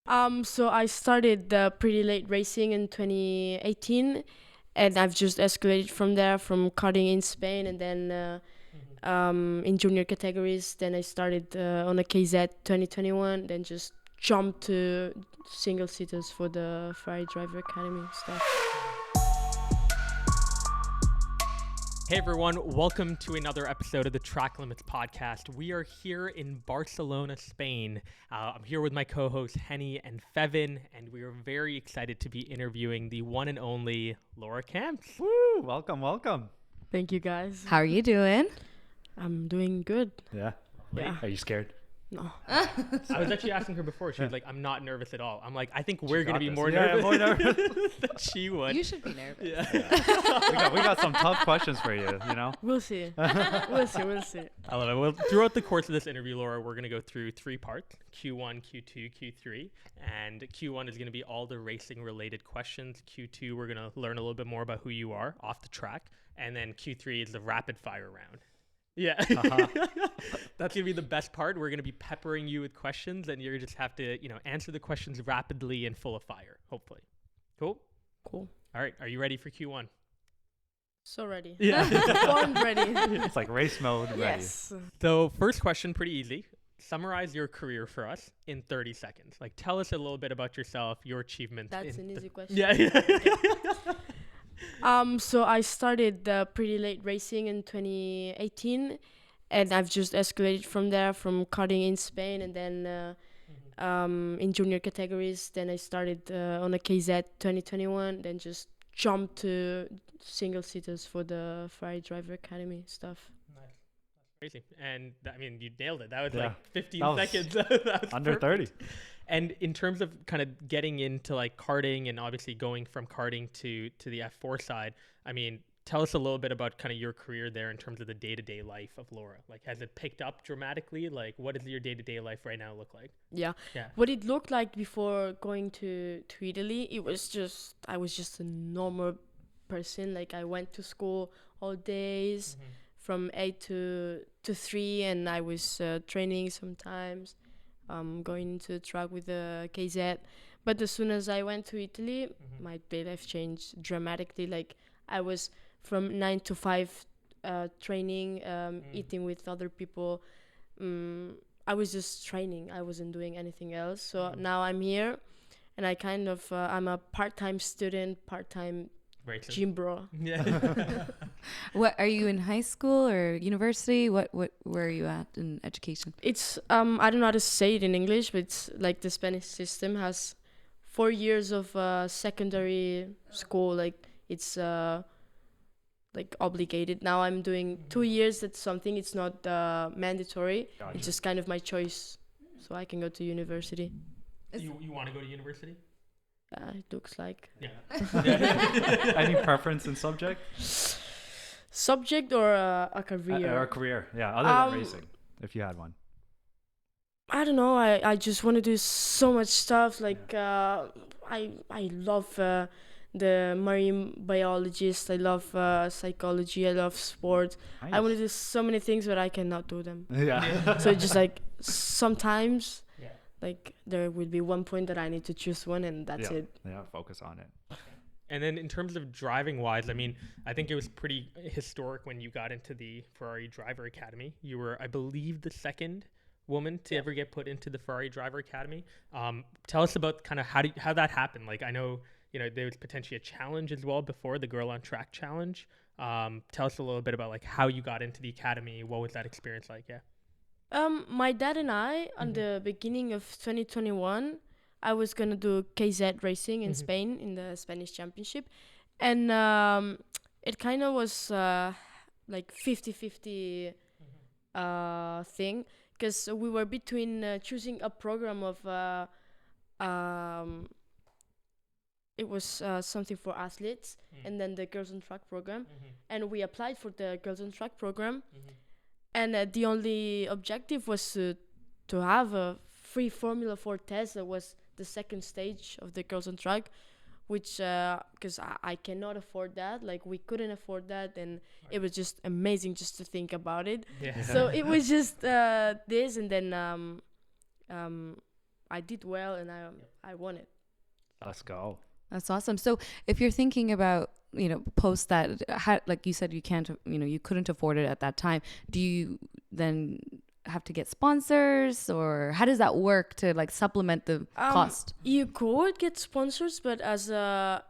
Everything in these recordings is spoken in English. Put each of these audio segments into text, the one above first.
So I started pretty late racing in 2018, and I've just escalated from there, from karting in Spain, and then in junior categories. Then I started on a KZ 2021, then just jumped to single seaters for the Ferrari Driver Academy stuff. Hey everyone, welcome to another episode of the Track Limits podcast. We are here in Barcelona, Spain. I'm here with my co-hosts Henny and Fevin, and we are very excited to be interviewing the one and only Laura Camps. Woo! Welcome. Thank you, guys. How are you doing? I'm doing good. Yeah. Are you scared? No. I was actually asking her before. She was like, I'm not nervous at all. I'm like, I think we're going to be more nervous. more nervous than she would. You should be nervous. Yeah. We got some tough questions for you, you know? We'll see. We'll see. I love it. Well, throughout the course of this interview, Laura, we're going to go through 3 parts, Q1, Q2, Q3. And Q1 is going to be all the racing-related questions. Q2, we're going to learn a little bit more about who you are off the track. And then Q3 is the rapid-fire round. Yeah. That's going to be the best part. We're going to be peppering you with questions, and you just have to, answer the questions rapidly and full of fire, hopefully. Cool? Cool. All right. Are you ready for Q1? So ready. Yeah. Born ready. It's like race mode ready. Yes. So first question, pretty easy. Summarize your career for us in 30 seconds. Like, tell us a little bit about yourself, your achievements. That's an easy question. Yeah. So I started pretty late racing in 2018, and I've just escalated from there, from karting in Spain, and then in junior categories. Then I started on a KZ 2021, then just jumped to single seaters for the Ferrari Driver Academy stuff. Nice. That's crazy. And you nailed it. That was Yeah. like 15 That was seconds. That was Under perfect. 30. And in terms of kind of getting into like karting and obviously going from karting to the F4 side, tell us a little bit about kind of your career there in terms of the day-to-day life of Laura. Like, has it picked up dramatically? Like, what does your day-to-day life right now look like? Yeah. Yeah. What it looked like before going to Italy, I was just a normal person. Like, I went to school all days from 8 to 3, and I was training sometimes. Going into the track with the KZ. But as soon as I went to Italy, my day life changed dramatically. Like, I was from 9 to 5 training, eating with other people. I was just training. I wasn't doing anything else. So now I'm here, and I kind of, I'm a part-time student, part-time gym bro. Yeah. What are you in high school or university? Where are you at in education? It's I don't know how to say it in English, but it's like the Spanish system has 4 years of secondary school. Like, it's like obligated. Now I'm doing 2 years. That's something. It's not mandatory. Gotcha. It's just kind of my choice, so I can go to university. You want to go to university? It looks like Yeah. Any preference in subject? subject or a career. Or a career, yeah, other than racing, if you had one. I don't know. I just want to do so much stuff. Like I love the marine biologist. I love psychology. I love sport. Nice. I want to do so many things, but I cannot do them. Yeah. So just like sometimes, Yeah. like there will be one point that I need to choose one, and that's it. Yeah, focus on it. And then in terms of driving wise, I think it was pretty historic when you got into the Ferrari Driver Academy. You were, I believe, the second woman to ever get put into the Ferrari Driver Academy. Tell us about kind of how that happened. Like, I know, there was potentially a challenge as well before, the Girl on Track challenge. Tell us a little bit about like how you got into the academy. What was that experience like? Yeah. My dad and I, on the beginning of 2021, I was gonna do KZ racing in Spain in the Spanish Championship, and it kind of was like 50-50 thing, because we were between choosing a program of it was something for athletes, and then the Girls on Track program, and we applied for the Girls on Track program. And the only objective was to have a free Formula 4 test. That was the second stage of the Girls on Track, which, because I cannot afford that. Like, we couldn't afford that, and it was just amazing just to think about it. Yeah. So it was just this, and then I did well, and I won it. Let's go. That's awesome. So if you're thinking about, post that, like you said, you can't, you couldn't afford it at that time. Do you then have to get sponsors, or how does that work to like supplement the cost? You could get sponsors, but as a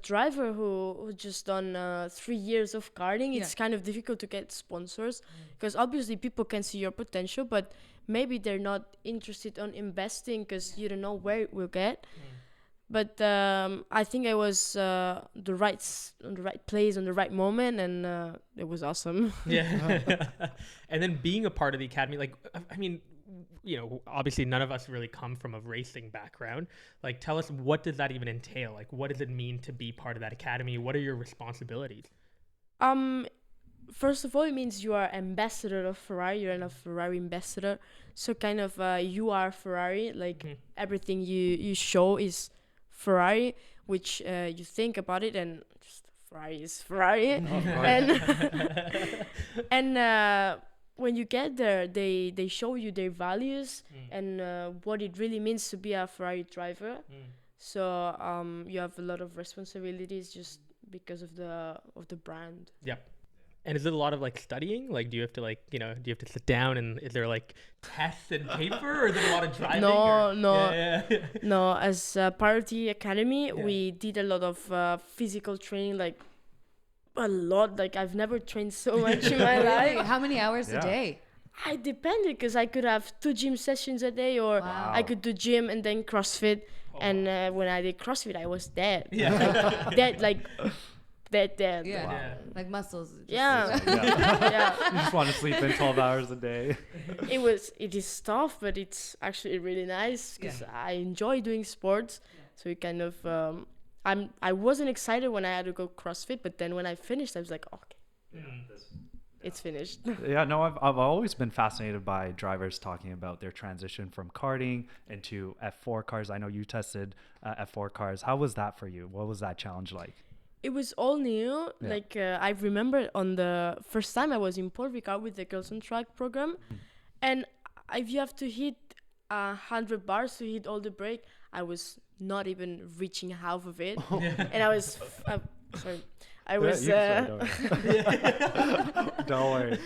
driver who just done 3 years of karting, it's kind of difficult to get sponsors, because obviously people can see your potential, but maybe they're not interested on investing because you don't know where it will get. But I think I was on the right place, on the right moment, and it was awesome. Yeah. And then being a part of the academy, like, I mean, obviously none of us really come from a racing background. Like, tell us, what does that even entail? Like, what does it mean to be part of that academy? What are your responsibilities? First of all, it means you are ambassador of Ferrari. You're a Ferrari ambassador. So kind of you are Ferrari. Like everything you show is Ferrari, which you think about it, and just Ferrari is Ferrari. And when you get there, they show you their values and what it really means to be a Ferrari driver. So you have a lot of responsibilities just because of the brand. Yep. And is it a lot of like studying? Like, do you have to sit down, and is there like tests and paper, or is it a lot of driving? No. As part of the academy, we did a lot of physical training, like a lot. Like I've never trained so much in my life. How many hours a day? I depended, because I could have 2 gym sessions a day, or I could do gym and then CrossFit. And when I did CrossFit, I was dead. Dead. Yeah. Like muscles. Yeah. You just want to sleep in 12 hours a day. It is tough, but it's actually really nice, because I enjoy doing sports. So you kind of I wasn't excited when I had to go CrossFit, but then when I finished, I was like, okay, it's finished. No, I've always been fascinated by drivers talking about their transition from karting into F4 cars. I know you tested F4 cars. How was that for you? What was that challenge like? It was all new. Like I remember on the first time I was in Paul Ricard with the Girls on Track program, and if you have to hit 100 bars to hit all the brake, I was not even reaching half of it, and I was sorry. I was don't worry.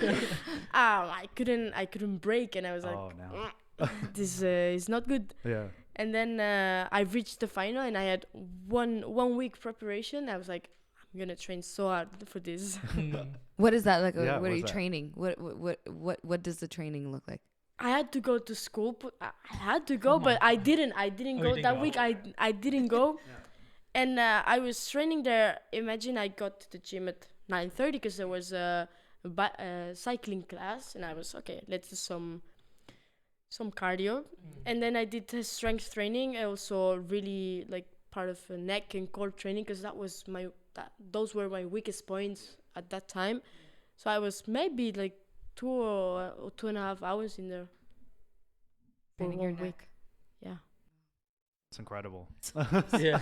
I couldn't brake, and I was like, this is not good. And then I reached the final, and I had one week preparation. I was like, I'm gonna train so hard for this. What is that like? What are you training? What does the training look like? I had to go to school. I had to go, but I didn't go that week. I didn't go. And I was training there. Imagine I got to the gym at 9:30 because there was a cycling class, and I was okay. Let's do some cardio, and then I did strength training. I also really like part of neck and core training, because those were my weakest points at that time. So I was maybe like 2 or 2.5 hours in there for 1 week. Yeah. It's incredible. Yeah.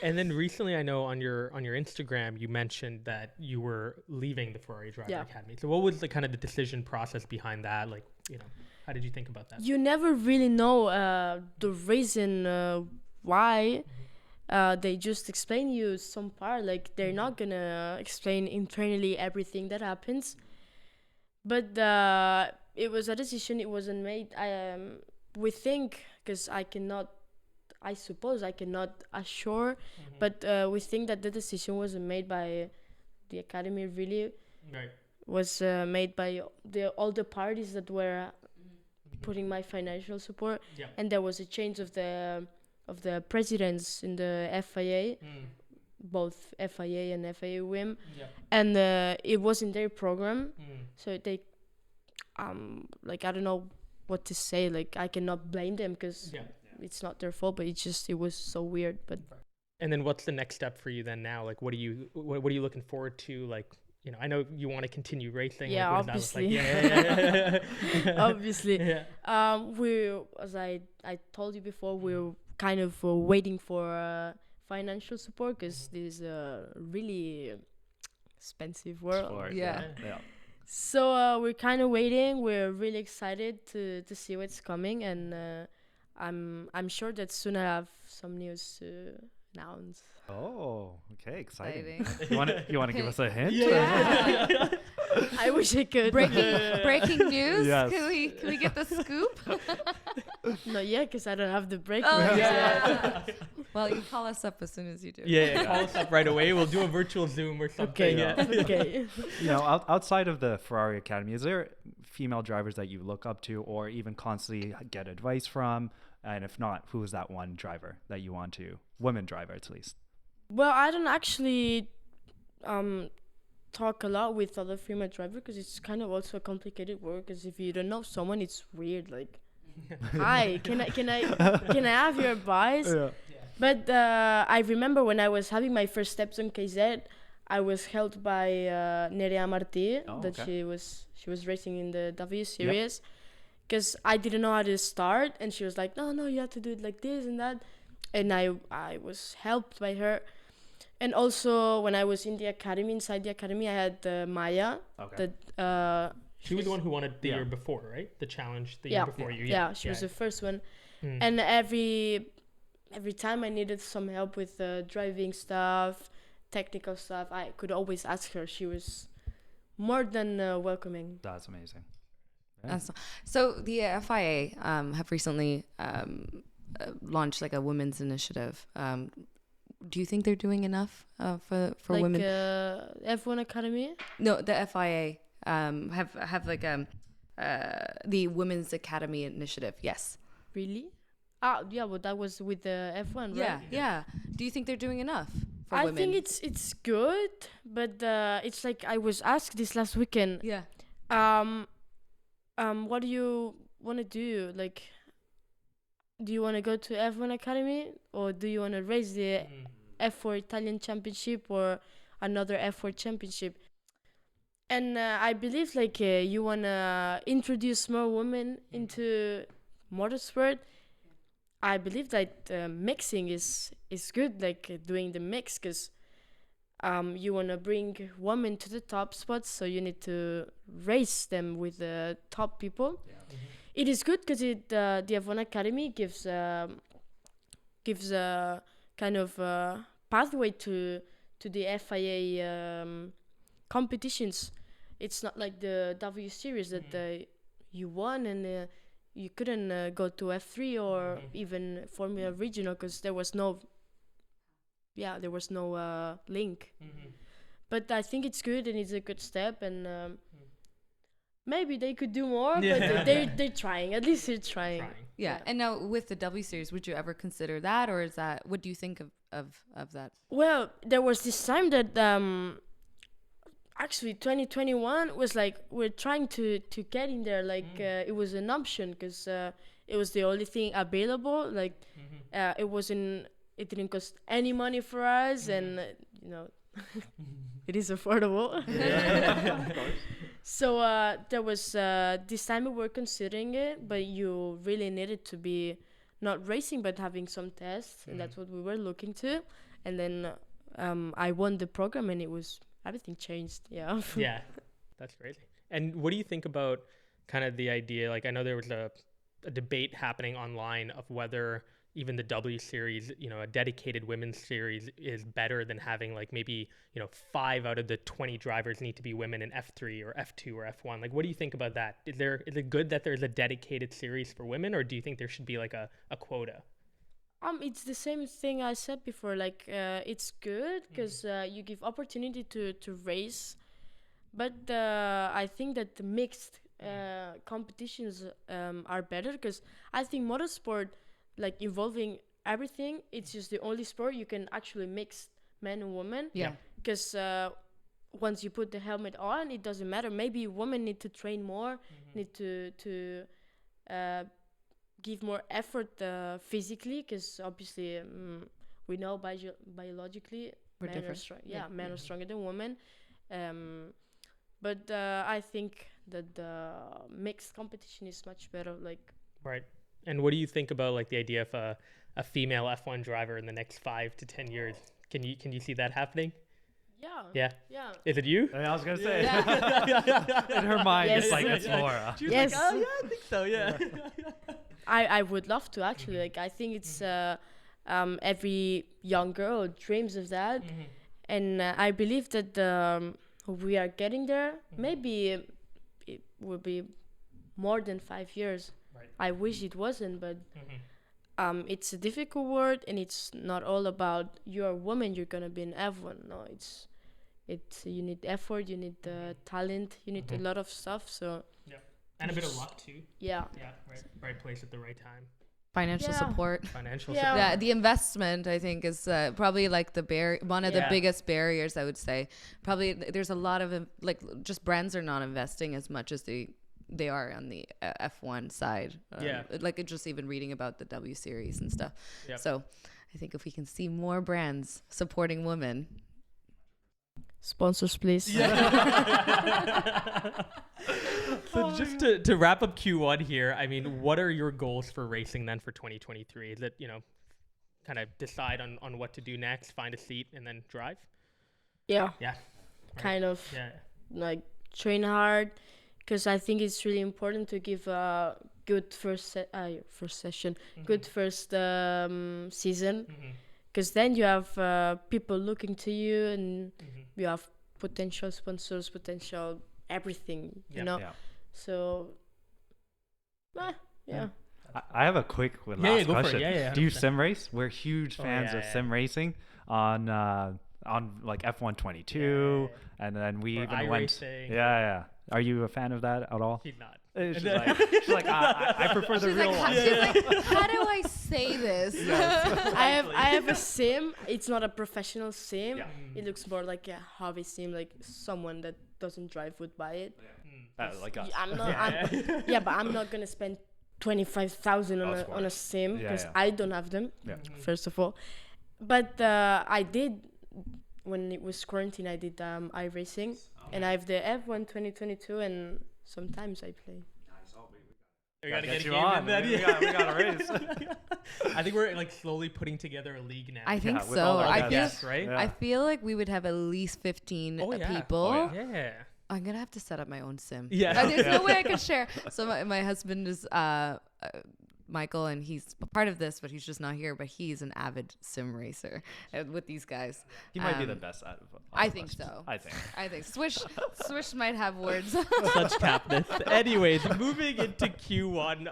And then recently, I know on your Instagram, you mentioned that you were leaving the Ferrari Driver Academy. So what was the kind of the decision process behind that? Like, how did you think about that? You never really know the reason why. They just explain you some part. Like, they're not gonna explain internally everything that happens. But it was a decision. It wasn't made. We think, because I suppose I cannot assure, but we think that the decision wasn't made by the academy. Really, was made by all the parties that were putting my financial support. And there was a change of the presidents in the FIA, both FIA and FIA WIM, and it was in their program. So they, like, I don't know what to say. Like, I cannot blame them, because it's not their fault, but it was so weird. But and then what's the next step for you then now? What are you looking forward to? Like, I know you want to continue racing. Yeah, like, obviously. Obviously. We, as I told you before, we're kind of waiting for financial support, because this is a really expensive world. Sport, So we're kind of waiting. We're really excited to see what's coming, and I'm sure that soon I'll have some news to announce. Oh, okay, exciting. Exciting. You want to give us a hint? Yeah. I wish I could. Breaking news. Yes. Can we get the scoop? Not yet, because I don't have the breaking Oh, news yeah. yet. Well, you call us up as soon as you do. Yeah, call us up right away. We'll do a virtual Zoom or something. Okay. Yeah. Okay. You know, outside of the Ferrari Academy, is there female drivers that you look up to or even constantly get advice from? And if not, who is that one driver that you want to, women driver at least? Well, I don't actually talk a lot with other female drivers because it's kind of also a complicated work. Because if you don't know someone, it's weird. Like, hi, can I have your advice? Yeah. But I remember when I was having my first steps on KZ, I was helped by Nerea Martí, that okay. she was racing in the W series, because I didn't know how to start, and she was like, no, you have to do it like this and that, and I was helped by her. And also when I was in the academy, inside the academy, I had Maya, Okay. that She was the one who won it the Yeah. year before, right? The challenge the year before you. Yeah, she was the first one. Mm. And every time I needed some help with driving stuff, technical stuff, I could always ask her. She was more than welcoming. That's amazing. Yeah. So the FIA have recently launched like a women's initiative. Do you think they're doing enough for Like women? F1 Academy? No, the FIA have like the Women's Academy initiative. Yes. Really? Yeah, but that was with the F1, Yeah, right? yeah. Do you think they're doing enough for I women? think it's good, but it's like I was asked this last weekend. Yeah. What do you want to do? Like, do you want to go to F1 Academy, or do you want to race the F4 Italian Championship or another F4 Championship? And I believe like you want to introduce more women into motorsport. I believe that mixing is good, like doing the mix, because you want to bring women to the top spots, so you need to race them with the top people. It is good because the F1 Academy gives a kind of pathway to the FIA competitions. It's not like the W series that you won and you couldn't go to F3 or even Formula Regional because there was no link. But I think it's good and it's a good step, and maybe they could do more, but they're trying. At least they're trying. Yeah. And now with the W series, would you ever consider that, or is that, what do you think of that? Well, there was this time that actually 2021 was like we're trying to get in there, like it was an option because it was the only thing available, like it didn't cost any money for us, and it is affordable. Of course. So there was this time we were considering it, but you really needed to be not racing but having some tests, and that's what we were looking to. And then I won the program, and everything changed. Yeah. Yeah, that's crazy. And what do you think about kind of the idea? Like, I know there was a debate happening online of whether even the W series, a dedicated women's series is better than having like maybe, 5 out of the 20 drivers need to be women in F3 or F2 or F1. Like, what do you think about that? Is it good that there's a dedicated series for women, or do you think there should be like a quota? It's the same thing I said before. Like, it's good because you give opportunity to race, but I think that the mixed competitions are better because I think motorsport, like involving everything, it's just the only sport you can actually mix men and women. Yeah. Because once you put the helmet on, it doesn't matter. Maybe women need to train more, need to give more effort physically, because obviously we know biologically We're men different. are strong. Yeah, men are stronger than women. But I think that the mixed competition is much better. Like, Right. And what do you think about like the idea of a female F1 driver in the next 5 to 10 years? Can you see that happening? Yeah. Yeah. Is it you? I was gonna say. Yeah. In her mind, Yes. it's like it's Laura. She was Yes. like, oh yeah, I think so. Yeah. I would love to actually. Like, I think it's every young girl dreams of that, and I believe that we are getting there. Maybe it will be more than 5 years. Right. I wish it wasn't, but it's a difficult word, and it's not all about you're a woman, you're gonna be an F1. No, it's you need effort, you need talent, you need a lot of stuff. So And a bit of luck too. yeah. Yeah. Right place at the right time. Financial Yeah. support. Financial Yeah. support. Yeah, the investment I think is probably like one of the Yeah. biggest barriers. I would say probably there's a lot of just brands are not investing as much as they are on the F1 side. Yeah. Like just even reading about the W Series and stuff. Yep. So I think if we can see more brands supporting women. Sponsors, please. So just to wrap up Q1 here, I mean, what are your goals for racing then for 2023? Is it, kind of decide on what to do next, find a seat, and then drive? Yeah. Yeah. Kind of Yeah. like train hard, because I think it's really important to give a good first session, good first season, because then you have people looking to you, and you have potential sponsors, potential everything, you know. Yeah. So, yeah. I have a quick last go for it. question. Yeah, Do you 100%. sim race? We're huge fans of yeah. sim racing on like F122, and then we Or even went. iRacing. Yeah. Are you a fan of that at all? He's not. She's like I prefer the real one. She's like, how do I say this? I have a sim. It's not a professional sim. Yeah. It looks more like a hobby sim, like someone that doesn't drive would buy it. Like us. I'm not. But I'm not gonna spend 25,000 Of on a course. sim, Yeah, because yeah. I don't have them. Yeah. First of all, but I did when it was quarantine. I did iRacing, and I have the F1 2022, and sometimes I play. We Gotta gotta get get you a game on. in then. We got a race. I think we're like slowly putting together a league now. I think with all so. our I feel guests. right? Yeah. I feel like we would have at least 15 Oh, yeah. people. Oh, yeah. Yeah. I'm gonna have to set up my own sim. Yeah. There's no way I can share. So my husband is Michael, and he's a part of this, but he's just not here. But he's an avid sim racer with these guys. He might be the best out of all I of think us. so. I think. I think Swish might have words. Such capness. Anyways, moving into Q1,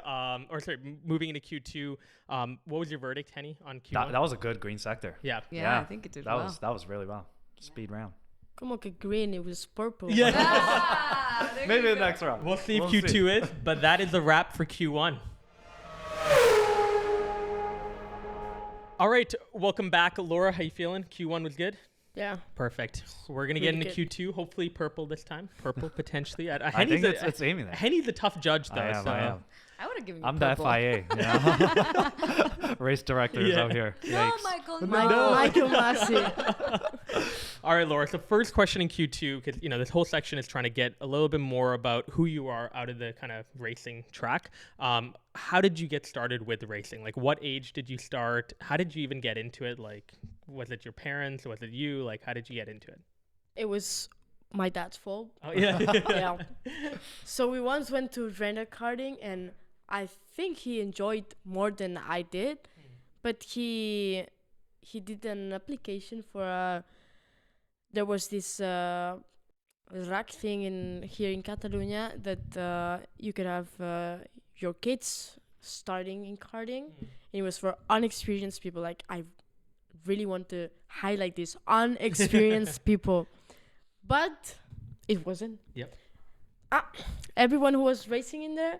moving into Q2. What was your verdict, Henny, on Q1? That was a good green sector. Yeah. Yeah, I think it did that well. That was really well. Speed round. Come on, green. It was purple. Yeah. Ah, there Maybe you the go. next round. We'll see if Q2 is, but that is a wrap for Q1. All right, welcome back, Laura. How you feeling? Q1 was good. Yeah. Perfect. We're gonna get Really into good. Q2. Hopefully, purple this time. Purple potentially. I think it's aiming there. Henny's a tough judge, though. I am. I would have given you I'm purple. the FIA. You know? Race directors out here. No, Yikes. Michael. Michael Massey. All right, Laura. So first question in Q2, because this whole section is trying to get a little bit more about who you are out of the kind of racing track. How did you get started with racing? Like, what age did you start? How did you even get into it? Like, was it your parents? Was it you? Like, how did you get into it? It was my dad's fault. Oh yeah. Yeah. So we once went to rent a karting, and I think he enjoyed more than I did, but he did an application for there was this rack thing here in Catalonia that you could have your kids starting in karting, and it was for unexperienced people. Like, I really want to highlight this unexperienced people, but it wasn't. Yep. Everyone who was racing in there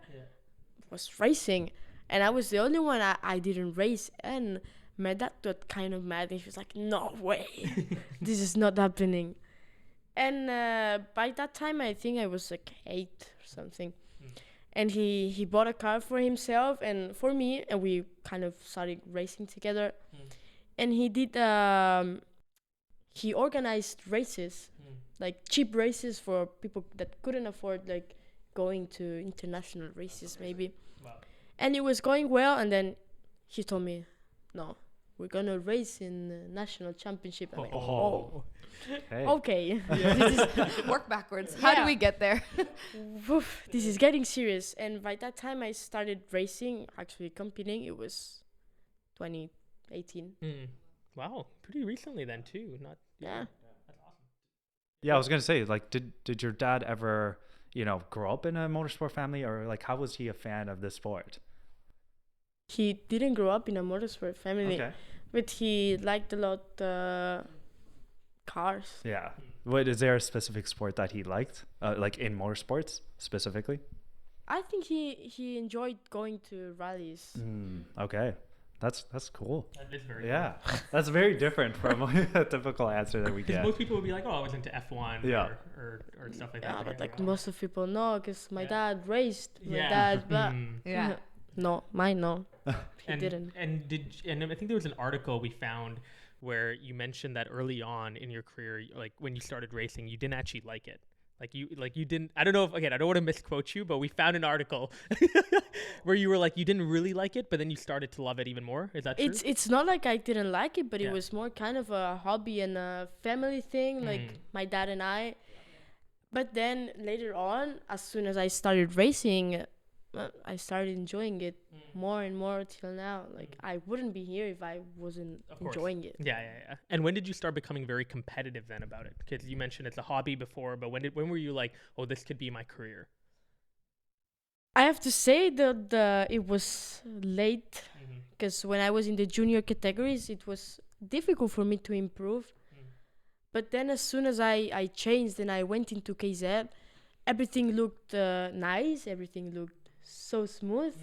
was racing, and I was the only one I didn't race. And my dad got kind of mad, and he was like, "No way, this is not happening." And by that time, I think I was like 8 or something. And he bought a car for himself and for me, and we kind of started racing together. And he did he organized races, like cheap races for people that couldn't afford like going to international races maybe. Wow. And it was going well, and then he told me, "No, we're gonna race in the national championship." I'm like, "Oh." Hey. Okay. This is Work backwards. How do Yeah. we get there? Woof, this is getting serious. And by that time, I started racing, actually competing. It was 2018. Wow, pretty recently then too. Not Yeah. That's awesome. Yeah, I was gonna say, like, did your dad ever, grow up in a motorsport family, or like, how was he a fan of the sport? He didn't grow up in a motorsport family, Okay. but he liked a lot cars. Yeah. What is there a specific sport that he liked, like in motorsports specifically? I think he enjoyed going to rallies. Okay, that's cool. That is very Yeah, that's very different from a typical answer that we Because get. most people would be like, "Oh, I was into F1 Yeah. or stuff like Yeah, that." but like most of people know, because my Yeah. dad raced. My Yeah. dad, but Yeah. no, mine no. He and, didn't. And I think there was an article we found where you mentioned that early on in your career, like when you started racing, you didn't actually like it. Like you didn't. I don't know if, again, I don't want to misquote you, but we found an article where you were like you didn't really like it, but then you started to love it even more. Is that true? It's not like I didn't like it, but Yeah. it was more kind of a hobby and a family thing, like my dad and I. But then later on, as soon as I started racing, I started enjoying it more and more till now. Like I wouldn't be here if I wasn't Of course. enjoying it. Yeah. And when did you start becoming very competitive then about it? Because you mentioned it's a hobby before, but when were you like, oh, this could be my career? I have to say that it was late, because when I was in the junior categories, it was difficult for me to improve. But then as soon as I changed and I went into KZ, everything looked nice, everything looked so smooth.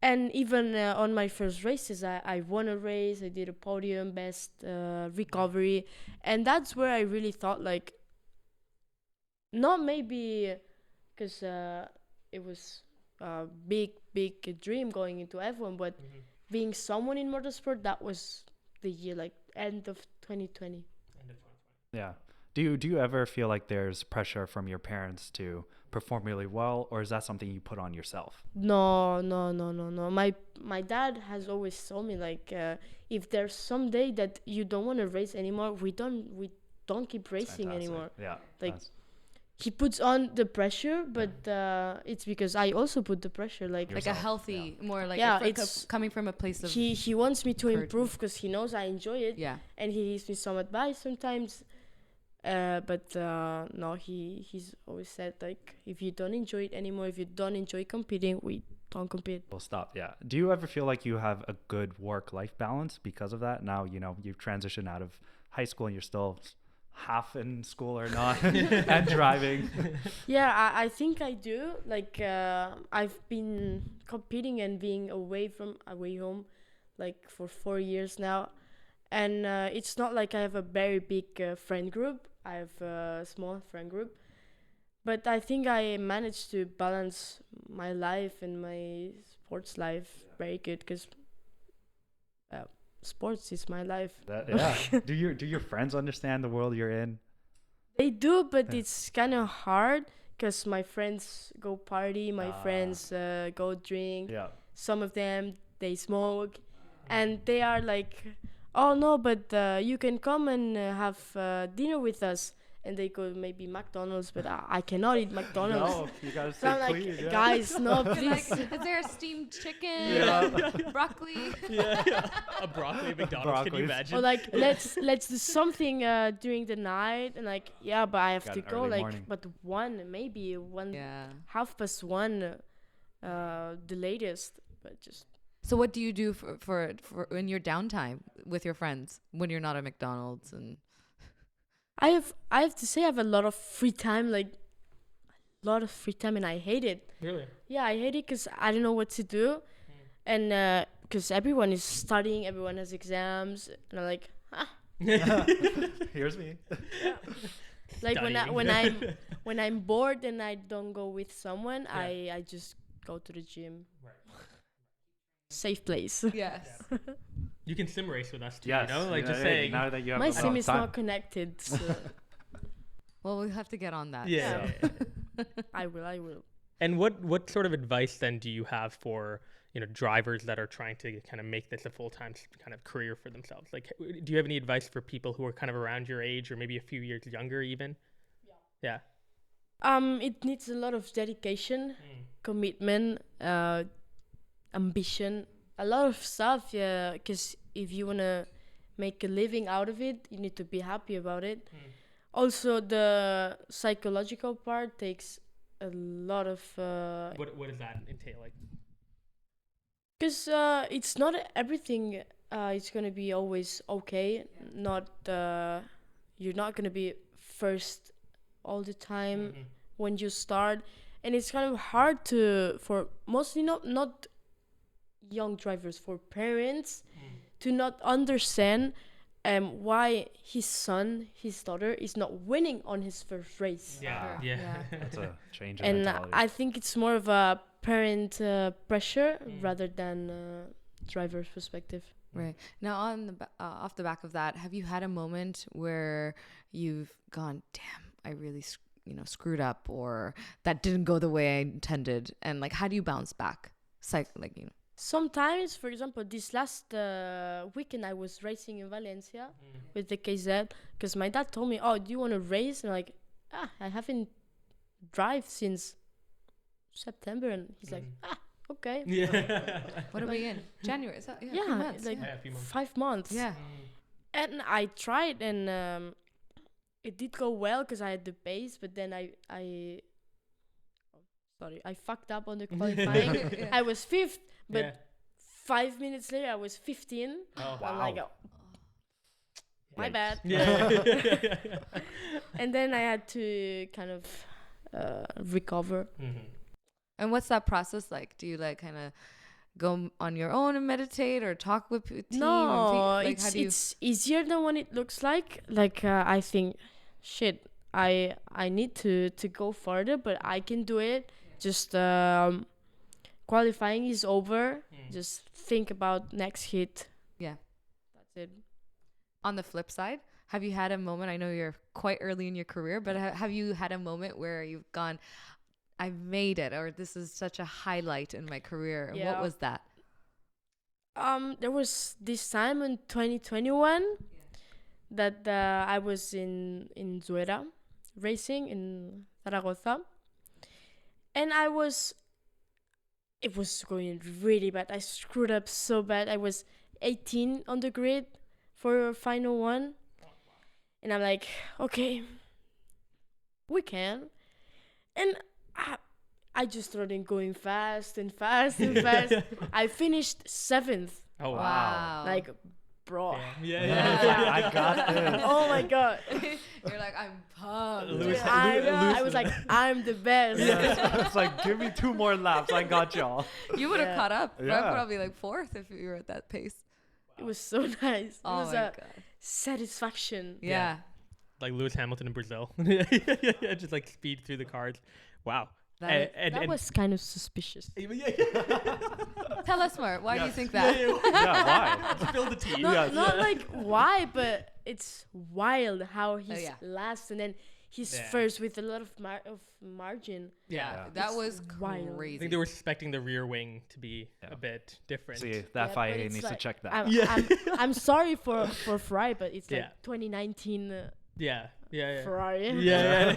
And even on my first races, I won a race, I did a podium, best recovery. And that's where I really thought, like, not maybe because it was a big dream going into F1, but being someone in motorsport, that was the year, like end of 2020. Yeah. Do you ever feel like there's pressure from your parents to perform really well, or is that something you put on yourself? No. My dad has always told me, like, if there's some day that you don't want to race anymore, we don't keep racing anymore. Yeah. Like, that's- he Puts on the pressure, but it's because I also put the pressure. Like like a healthy, more like Yeah, it's coming from a place of he wants me to encouragement. improve because he knows I enjoy it. Yeah. And he gives me some advice sometimes. But no, he's always said, like, if you don't enjoy it anymore, if you don't enjoy competing, we don't compete. We'll stop. Yeah. Do you ever feel like you have a good work-life balance because of that? Now, you've transitioned out of high school and you're still half in school or not and driving. Yeah, I think I do. Like, I've been competing and being away home, like, for 4 years now. And it's not like I have a very big friend group. I have a small friend group. But I think I managed to balance my life and my sports life very good, because sports is my life. Yeah. Do your friends understand the world you're in? They do, but it's kind of hard because my friends go party, my friends go drink. Yeah. Some of them, they smoke. And they are like, oh no, but you can come and have dinner with us. And they go maybe McDonald's, but I cannot eat McDonald's. No, you gotta So stay I'm like, clean. Yeah. guys, no, Like, please. is there a steamed chicken? Yeah. Broccoli? A broccoli McDonald's. Can you Broccoli. imagine? Or like, let's do something during the night. And like, yeah, but I have Got to an go. early like, morning. but maybe one, Yeah. 1:30, the latest. But just So what do you do for in your downtime with your friends when you're not at McDonald's? And I have to say I have a lot of free time, like a lot of free time, and I hate it. Really? Yeah, I hate it because I don't know what to do, and because everyone is studying, everyone has exams, and I'm like, Here's me. like Studying. when I'm bored and I don't go with someone, I just go to the gym. Right. Safe place. yes. You can sim race with us too, Yes. like yeah, just yeah, saying. Now that you have My a sim long is time. not connected, so Well, we have to get on that. Yeah. I will. And what sort of advice then do you have for, drivers that are trying to kind of make this a full-time kind of career for themselves? Like, do you have any advice for people who are kind of around your age or maybe a few years younger even? Yeah. It needs a lot of dedication, commitment, ambition, a lot of stuff. Yeah, because if you wanna make a living out of it, you need to be happy about it. Also, the psychological part takes a lot of. What does that entail? Like, because it's not everything. It's gonna be always okay. Not you're not gonna be first all the time when you start, and it's kind of hard for mostly not young drivers, for parents to not understand why his daughter is not winning on his first race. yeah. That's a change in And mentality. I think it's more of a parent pressure rather than driver's perspective. Right. Now, on the off the back of that, have you had a moment where you've gone, damn, I really screwed up, or that didn't go the way I intended, and like, how do you bounce back? Sometimes, for example, this last weekend I was racing in Valencia with the KZ, because my dad told me, "Oh, do you want to race?" And I'm like, I haven't drive since September, and he's like, okay. Yeah. What are we in? January? Is that, a few Yeah, months, like a few months. 5 months. yeah. And I tried, and it did go well because I had the pace, but then I fucked up on the qualifying. Yeah. I was 5th, but 5 minutes later I was 15. Oh, I'm like, my Yikes. bad. Yeah. And then I had to kind of recover. And what's that process like? Do you like kind of go on your own and meditate, or talk with a team? No, like, how do you... it's easier than what it looks like. Like I think, shit, I need to go further, but I can do it. Just qualifying is over. Just think about next hit. Yeah. That's it. On the flip side, have you had a moment? I know you're quite early in your career, but have you had a moment where you've gone, I made it, or this is such a highlight in my career? And what was that? There was this time in 2021 that I was in Zuera racing in Zaragoza, and it was going really bad. I screwed up so bad. I was 18 on the grid for final one, and I'm like, okay, we can. And I just started going fast and fast and fast. I finished 7th. Oh, Wow. Like, bro. Yeah. I got this. Oh my god. You're like, I'm pumped. Lewis- I was like, I'm the best. Yeah. It's like, give me 2 more laps. I got y'all. You would have Yeah. caught up. Yeah. I'm probably like 4th if you were at that pace. It was so nice. It Oh was my a god. satisfaction. Yeah. Like Lewis Hamilton in Brazil. Just like speed through the cars. Wow. That was kind of suspicious. Tell us more. Why do you Yes. think that? Yeah, why? Spill the tea. Not like why, but it's wild how he's yeah. last and then he's Yeah. first with a lot of margin. Yeah. That It's was wild. I crazy. think they were expecting the rear wing to be a bit different. See, the Yeah, but FIA it's needs like- to check that. I'm sorry for Ferrari, but it's Yeah. like 2019 Yeah. Ferrari. Yeah.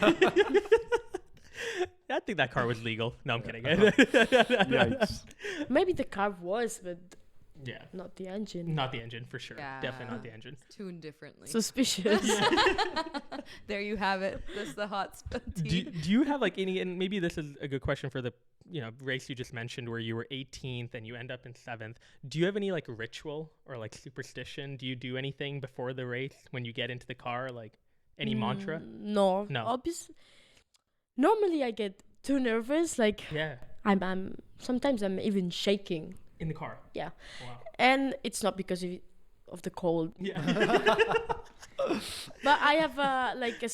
I think that car was legal. No, I'm kidding. Yikes. Maybe the car was, but Yeah. not the engine. Not the engine for sure. Yeah. Definitely not the engine. Tuned differently. Suspicious. There you have it. That's the hot spot. Do you have like any, and maybe this is a good question for the race you just mentioned where you were 18th and you end up in 7th. Do you have any like ritual or like superstition? Do you do anything before the race when you get into the car, like any mantra? No. No. Obviously. Normally I get too nervous. Like Yeah. I'm sometimes I'm even shaking. In the car. Yeah. Wow. And it's not because of the cold. Yeah. But I have like a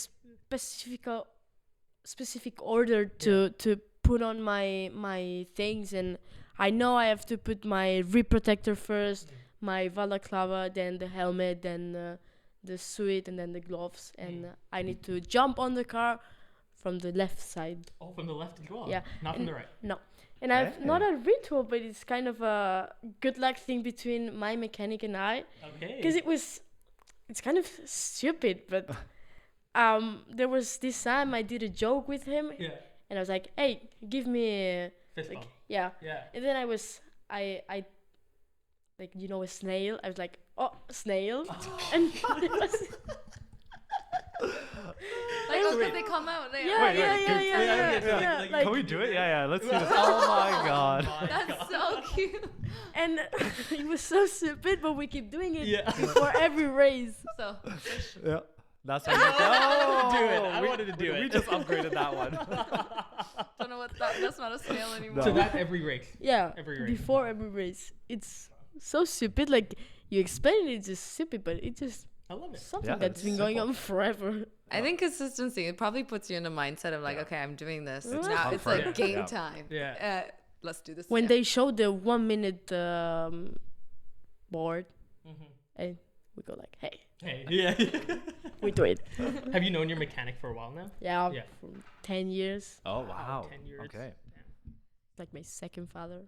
specific order to put on my things, and I know I have to put my rib protector first, my balaclava, then the helmet, then the suit, and then the gloves, and I need to jump on the car, from the left side. Oh, from the left as well. Yeah. Not from the right. No. And I've not Hey. a ritual, but it's kind of a good luck thing between my mechanic and I. Okay. Because it's kind of stupid, but there was this time I did a joke with him, Yeah. and I was like, "Hey, give me a, Fist like, bump. yeah." Yeah. And then I like, you know, a snail. I was like, "Oh, snail," and it was, Like, oh, because they come out. They yeah, Wait, yeah, wait, yeah, can- yeah, yeah, yeah, yeah, yeah, like, like, Can we do it? Yeah, let's do this. Oh my god. That's so cute. and it was so stupid, but we keep doing it Yeah. before every race. So, Yeah. That's how you do it. I wanted to do We it. just upgraded that one. don't know what that's not a snail anymore. So that's every race. Yeah, Every race. before every race. It's so stupid. Like, you explain it, it's just stupid, but it's just I love it. something Yeah, that's it's been going simple. on forever. I think consistency, it probably puts you in a mindset of like, Yeah. okay, I'm doing this. It's Now it's comfort. like game Yeah. time. Yeah. Let's do this. When again. they show the 1 minute board, Mm-hmm. and we go like, "Hey, Hey. Yeah. we do it." Have you known your mechanic for a while now? Yeah, Yeah. for 10 years, Oh wow. 10 years. Okay. like my second father.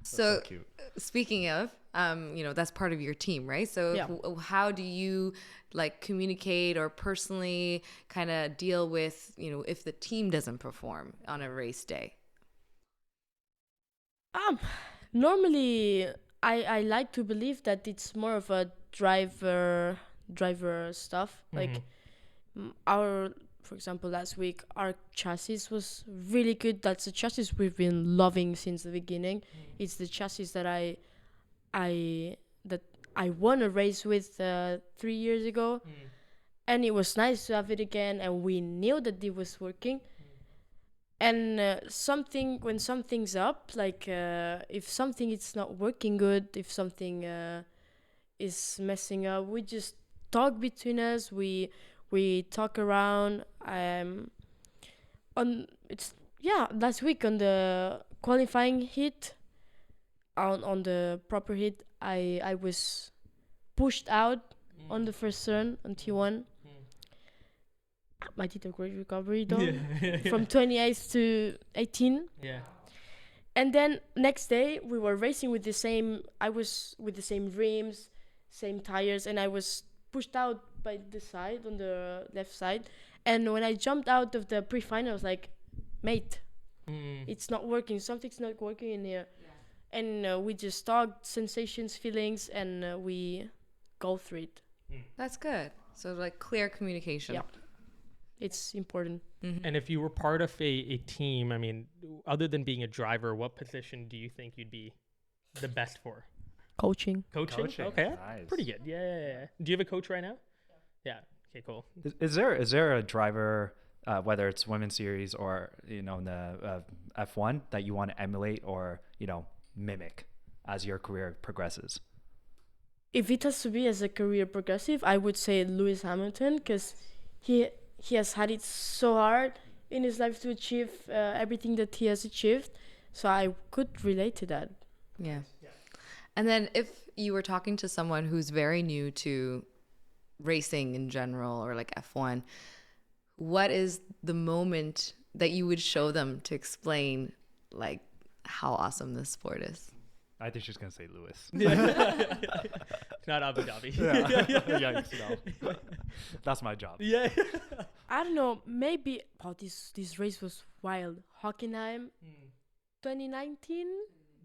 So, cute. speaking of, that's part of your team, right? So Yeah. how do you like communicate or personally kind of deal with, if the team doesn't perform on a race day? Normally, I like to believe that it's more of a driver stuff. Like, for example, last week our chassis was really good. That's a chassis we've been loving since the beginning. It's the chassis that I won a race with 3 years ago, and it was nice to have it again. And we knew that it was working. And when something's up, like if something is not working good, if something is messing up, we just talk between us. We talk around. Last week on the qualifying heat, on the proper heat, I was pushed out on the first turn on T1. I did a great recovery though, from 28th to 18. Yeah. And then next day we were racing I was with the same rims, same tires, and I was pushed out by the side, on the left side. And when I jumped out of the pre-final, I was like, "Mate, it's not working. Something's not working in here." Yeah. And we just talked sensations, feelings, and we go through it. That's good. So like clear communication. Yeah. It's important. And if you were part of a team, I mean, other than being a driver, what position do you think you'd be the best for? Coaching. Coaching? Okay. Nice. Pretty good. Yeah. Do you have a coach right now? Yeah. Okay, cool. Is there a driver, whether it's women's series or in the F1, that you want to emulate or mimic as your career progresses? If it has to be as a career progressive, I would say Lewis Hamilton, because he has had it so hard in his life to achieve everything that he has achieved. So I could relate to that. Yeah. And then if you were talking to someone who's very new to racing in general or like F1, what is the moment that you would show them to explain like how awesome this sport is? I think she's gonna say Lewis. Not Abu Dhabi. Yikes, no. That's my job. Yeah. I don't know, maybe this race was wild. Hockenheim 2019?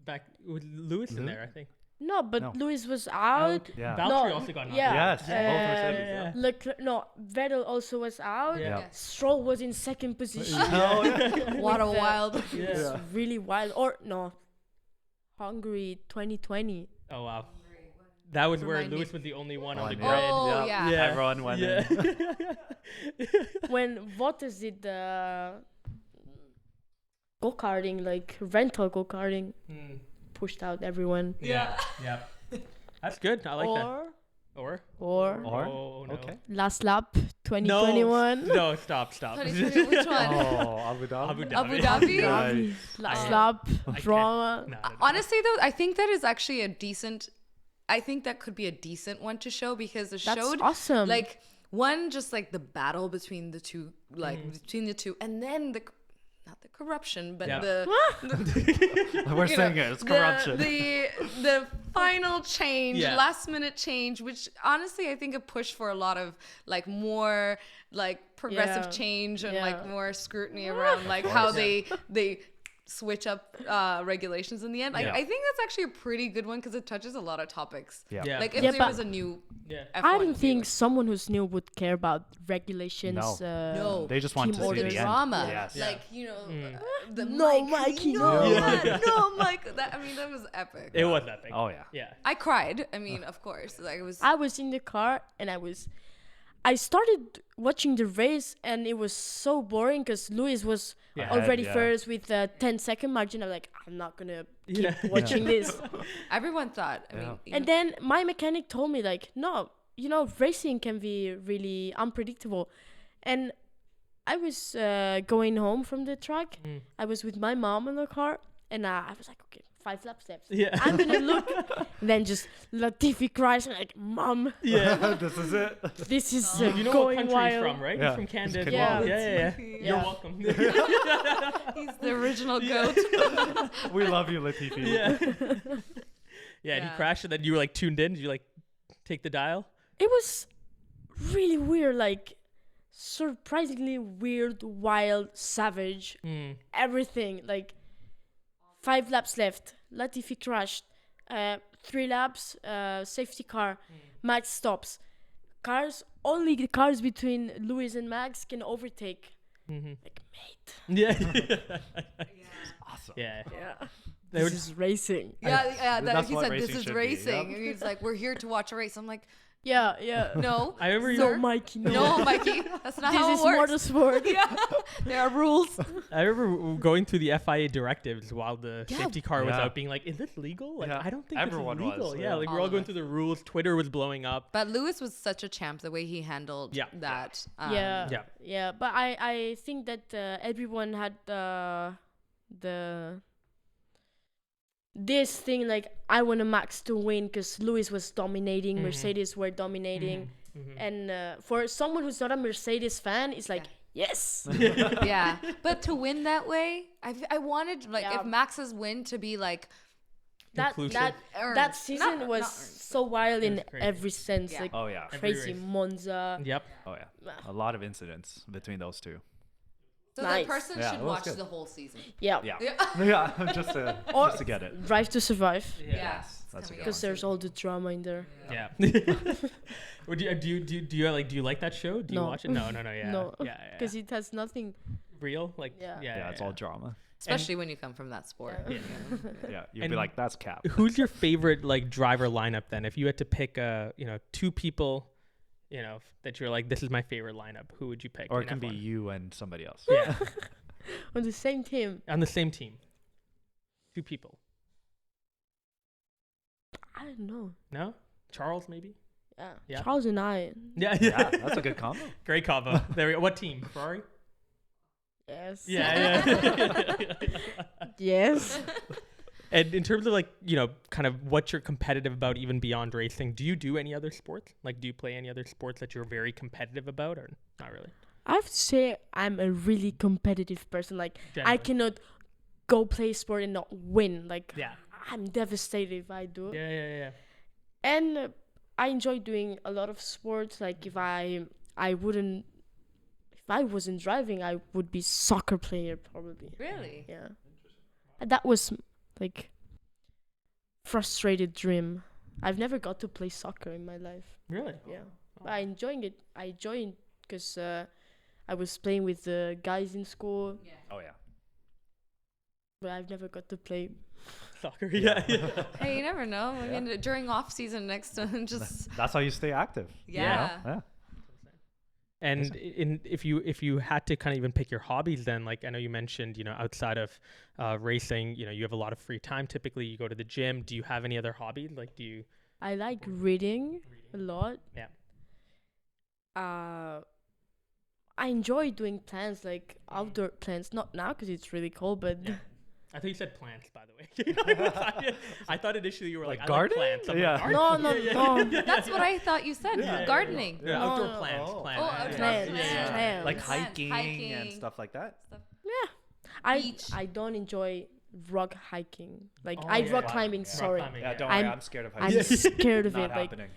Back with Lewis in there, I think. No, but No. Lewis was out. Yeah. Valtteri No, also got knocked yeah. out. Yes. Uh, Both Mercedes, yeah. Vettel also was out. Yeah. Yeah. Stroll was in second position. What a With, wild. It's Yeah. really wild. Or no, Hungary 2020. Oh, wow. That was where Remind me. Lewis was the only one on the One, grid. Oh, yeah. Yeah. Everyone went Yeah. in. When Bottas did the go-karting, like rental go-karting, pushed out everyone. Yeah. That's good. I like that. Or Or? Oh, no. Okay. last lap 2021. No, stop. 2020, which one? Oh, Abu Dhabi. Abu Dhabi. Abu Dhabi? Nice. Last I- lap I drama. No. Honestly, though, I think that is actually I think that could be a decent one to show because it That's showed awesome. like one, just like the battle between the two, and then not the corruption, but Yeah. We're you saying know, it's corruption. the final change, Yeah. last minute change, which honestly I think a push for a lot of like more like progressive Yeah. change and Yeah. like more scrutiny around like how they switch up regulations in the end. Like, Yeah. I think that's actually a pretty good one because it touches a lot of topics. Yeah. Yeah. Like if Yeah, there but was a new Yeah. F1 I don't think viewer. someone who's new would care about regulations. No. No. They just want team to see orders. the end. drama, Yes. like the No, Mike, Mikey, no, no. man, no, Mike. That was epic. It was that thing. Oh yeah. Yeah. I cried. I mean, of course, like it was. I was in the car and I started watching the race and it was so boring because Lewis was Yeah. already Yeah. first with a 10-second margin. I'm like, I'm not gonna keep Yeah. watching this. Everyone thought. I mean, Yeah. And then my mechanic told me like, no, racing can be really unpredictable. And I was going home from the track. I was with my mom in the car and I was like, okay, 5 lap steps. Yeah. I'm gonna look. Then just Latifi cries and like, Mom, Yeah. This is it. this is You know what going country he's wild. from, right? Yeah. He's from Canada. as He's well. Canadian. Yeah. Yeah. You're Yeah. welcome. he's the original goat. We love you, Latifi. Yeah. Yeah, and he Yeah. crashed, and then you were like tuned in. Did you like take the dial? It was really weird, like surprisingly weird, wild, savage. Everything, like 5 laps left. Latifi crashed. 3 laps, safety car. Max stops. Only the cars between Lewis and Max can overtake. Like, mate. Yeah. Awesome. Yeah. Yeah. They were This is racing. Yeah. That's He what said this racing is should be, racing. yep. And he's like, we're here to watch a race. I'm like, Yeah. no, I remember you. No, Mikey, no. no, Mikey, that's not This how is it works. motorsport. Yeah, there are rules. I remember going through the FIA directives while the Yeah. safety car was Yeah. out, being like, "Is this legal? Like, Yeah. I don't think Everyone this is legal." was, Yeah, yeah. like we're All all of going us. through the rules. Twitter was blowing up. But Lewis was such a champ. The way he handled Yeah. that. Yeah. But I think that everyone had this thing like I want a Max to win because Lewis was dominating, Mercedes were dominating, and for someone who's not a Mercedes fan, it's like yes. Yeah, but to win that way, I wanted like Yeah. if Max's win to be like that Inclusive. earned. that season Not was earned. so wild in It's crazy. every sense, Yeah. like Oh yeah. Every crazy race. Monza. Yep. Oh yeah. A lot of incidents between those two. So Nice. the person Yeah, should that was watch good. the whole season. Yeah. Yeah. Yeah. Yeah. just to get it. Drive to Survive Yeah. That's a good because there's all the drama in there. Yeah. Would you do you like that show? Do you No. watch it? No. Yeah. No, Yeah. because it has nothing. Real. Like. Yeah. Yeah, it's all drama. Especially when you come from that sport. Yeah. Yeah. You'd And be like, that's cap. Who's your favorite like driver lineup then? If you had to pick two people, that you're like, this is my favorite lineup, who would you pick? Or in it can be F1? you and somebody else. Yeah. On the same team. On the same team. 2 people. I don't know. No? Charles maybe? Yeah. Yeah. Charles and I. Yeah. Yeah, that's a good combo. Great combo. There we go. What team? Ferrari? Yes. Yeah. Yes. And in terms of like, kind of what you're competitive about even beyond racing, do you do any other sports? Like, do you play any other sports that you're very competitive about or not really? I have to say I'm a really competitive person. Like Generally. I cannot go play sport and not win. Like Yeah. I'm devastated if I do. Yeah. And I enjoy doing a lot of sports. Like if I wasn't driving, I would be soccer player probably. Really? Yeah. And that was like frustrated dream. I've never got to play soccer in my life. Really? Yeah. But I enjoying it. I enjoy it because I was playing with the guys in school, Oh yeah. but I've never got to play. Soccer. Yeah. Hey, you never know. I mean, during off season next time, just That's how you stay active. yeah. Yeah. And if you had to kind of even pick your hobbies, then like I know you mentioned, outside of racing, you have a lot of free time. Typically, you go to the gym. Do you have any other hobbies? Like, do you? I like reading a lot. Yeah. I enjoy doing plans, like outdoor plans. Not now because it's really cold, but I thought you said plants, by the way. I thought initially you were like, I like garden? plants. I'm Yeah. like, No, garden? no. That's what I thought you said. Yeah. Gardening. Yeah, No, outdoor no. plants. Oh. Plants. Oh, yeah, outdoor yeah, plants. yeah, yeah. Plants. Like Plants, hiking and stuff like that. Beach. I don't enjoy rock hiking. Like Oh, rock yeah. climbing. Rock Sorry, climbing, Yeah, yeah. don't worry. I'm- I'm scared of I'm heights. scared of Not it. Like happening.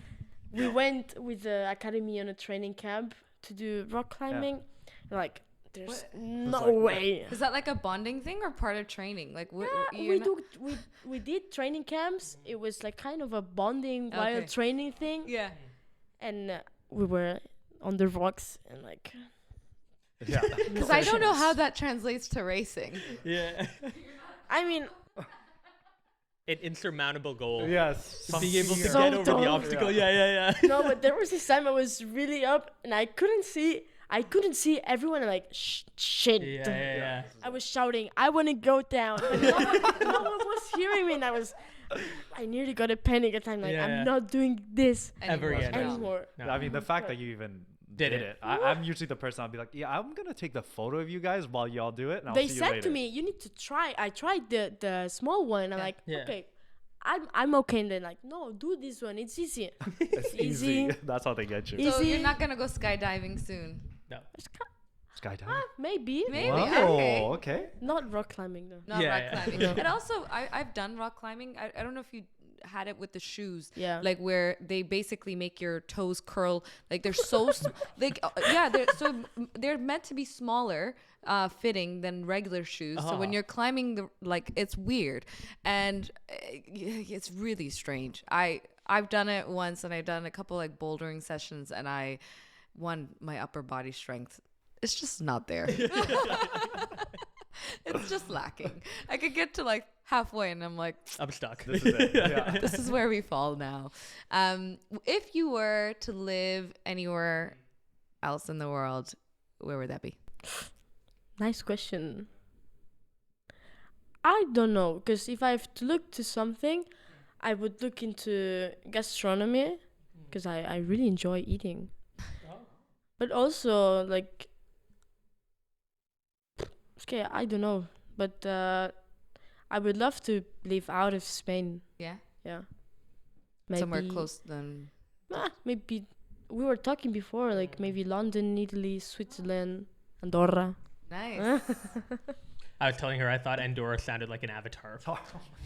we went with the academy on a training camp to do rock climbing. Like there's no like- way. Is that like a bonding thing or part of training? Like We did training camps. It was like kind of a bonding while Okay. training thing, Yeah. and we were on the rocks and like Yeah. Because I don't know how that translates to racing. Yeah. I mean An insurmountable goal. Yes. Being able to So get over the dumb. obstacle. Yeah. no, but there was this time I was really up and I couldn't see everyone. I'm like shit. Yeah. I was shouting, I want to go down. But no one was hearing me, and I nearly got a panic attack. Like Yeah. I'm not doing this Ever again. anymore. No. I mean, the fact that you even Did did it. it. I'm usually the person I'll be like, yeah, I'm gonna take the photo of you guys while y'all do it. And I'll They see you said later. to me, you need to try. I tried the small one. I'm like, Yeah. okay, I'm okay. And they're like, no, do this one. It's easy. it's easy. That's how they get you. Easy. So you're not gonna go skydiving soon? No. Skydiving. Maybe. Maybe. Whoa, okay. Not rock climbing though. Not Yeah, rock yeah. climbing. No. And also, I've done rock climbing. I don't know if you had it with the shoes. Yeah. Like where they basically make your toes curl. Like they're so, they're meant to be smaller fitting than regular shoes. So when you're climbing it's weird. And it's really strange. I've done it once and I've done a couple like bouldering sessions and my upper body strength. It's just not there. It's just lacking. I could get to like halfway and I'm like, I'm stuck. This is it. Yeah. this is where we fall now. If you were to live anywhere else in the world, where would that be? Nice question. I don't know, because if I have to look to something, I would look into gastronomy, because I really enjoy eating. But also, like, okay, I don't know, but I would love to live out of Spain. Yeah. Yeah. Somewhere close than. Maybe we were talking before, like maybe London, Italy, Switzerland, Andorra. Nice. I was telling her I thought Andorra sounded like an Avatar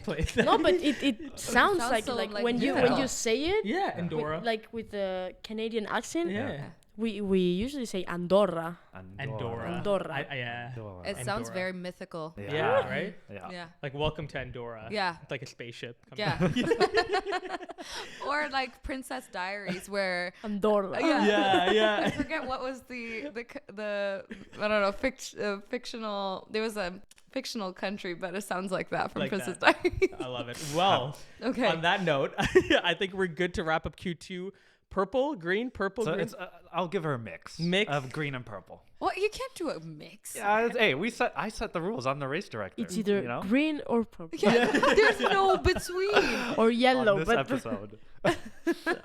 place. No, but it sounds like so, like, when you beautiful. say it, Yeah, Andorra. with the Canadian accent. Yeah. We usually say Andorra. Andorra. Andorra. Yeah. Andorra. It sounds Andorra. very mythical. Yeah, right? Yeah. Yeah. Like, welcome to Andorra. Yeah. It's like a spaceship. Yeah. Or like Princess Diaries where Andorra. Yeah. I forget what was the I don't know fictional. There was a fictional country, but it sounds like that from Like Princess that. Diaries. I love it. Well, Okay. on that note, I think we're good to wrap up Q2. Purple, green, purple, So green. it's I'll give her a mix. Mix? Of green and purple. Well, you can't do a mix. Yeah, hey, I set the rules. I'm the race director. It's either you know? green or purple Yeah, there's no between. or yellow. On this but episode.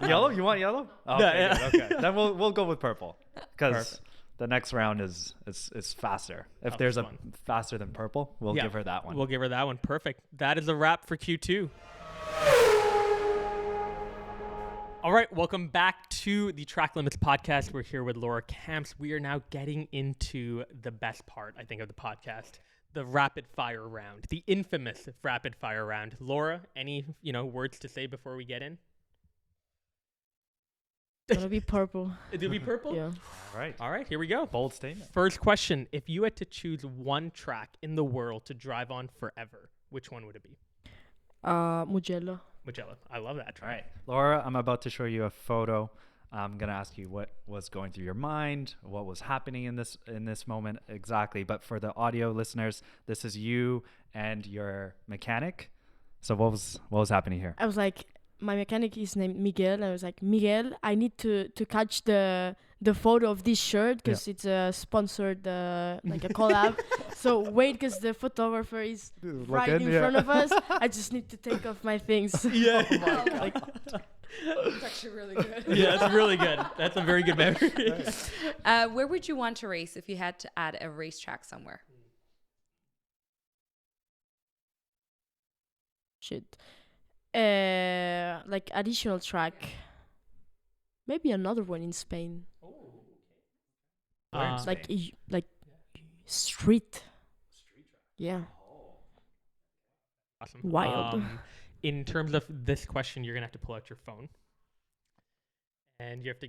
Yellow? You want yellow? Oh, No, okay, yeah. good, okay. Then we'll go with purple because Perfect. the next round is faster. If Oh, there's a fun. faster than purple, we'll Yeah, give her that one. We'll give her that one. Perfect. That is a wrap for Q2. All right, welcome back to the Track Limits podcast. We're here with Laura Camps. We are now getting into the best part, I think, of the podcast, the rapid fire round, the infamous rapid fire round. Laura, any words to say before we get in? It'll be purple. It'll be purple. Yeah. All right. All right, here we go. Bold statement. First question: if you had to choose one track in the world to drive on forever, which one would it be? Mugello. Mugello. I love that All track. right, Laura, I'm about to show you a photo. I'm gonna ask you what was going through your mind, what was happening in this moment exactly. But for the audio listeners, this is you and your mechanic. So what was happening here? I was like, my mechanic is named Miguel. I was like, Miguel, I need to catch the photo of this shirt because it's a sponsored like a collab. So wait, because the photographer is right in front of us. I just need to take off my things. Yeah. It's actually really good. Yeah, that's really good. That's a very good memory. Where would you want to race if you had to add a racetrack somewhere? shit. Like additional track. Maybe another one in Spain. Like street. Yeah. Awesome. Wild. In terms of this question, you're gonna have to pull out your phone, and you have